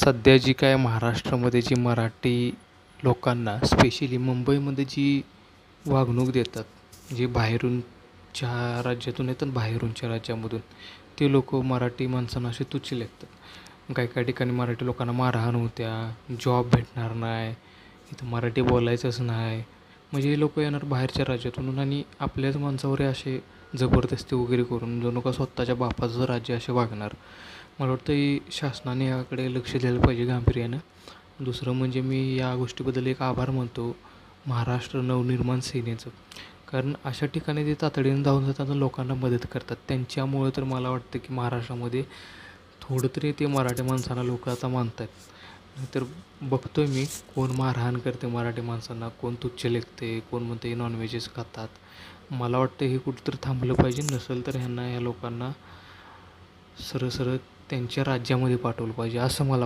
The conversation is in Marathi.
सध्या जी काय महाराष्ट्रामध्ये जी मराठी लोकांना स्पेशली मुंबईमध्ये जी वागणूक देतात, जे बाहेरूनच्या राज्यातून येतात, बाहेरूनच्या राज्यामधून ते लोक मराठी माणसांना असे तुच्छ लेखतात. काही काही ठिकाणी मराठी लोकांना मारहाण होत्या, जॉब भेटणार नाही, इथं मराठी बोलायचंच नाही. म्हणजे हे लोक येणार बाहेरच्या राज्यातून आणि आपल्याच माणसावर हे असे जबरदस्ती वगैरे करून जणू का स्वतःच्या बापाचं राज्य असे वागणार. मला वाटतं ही शासनाने याकडे लक्ष द्यायला पाहिजे गांभीर्यानं. दुसरं म्हणजे मी या गोष्टीबद्दल एक आभार मानतो महाराष्ट्र नवनिर्माण सेनेचं. कारण अशा ठिकाणी ते तातडीनं धावून जातात आणि लोकांना मदत करतात. त्यांच्यामुळं तर मला वाटतं की महाराष्ट्रामध्ये थोडं तरी ते मराठी माणसांना लोक आता मानत आहेत. नाहीतर बघतो आहे मी कोण मारहाण करते मराठी माणसांना, कोण तुच्छ लेखते, कोण म्हणते नॉनव्हेजेस खातात. मला वाटतं हे कुठंतरी थांबलं पाहिजे. नसेल तर ह्या लोकांना सरळ सरळ त्यांच्या राज्यामध्ये पाठवलं पाहिजे असं मला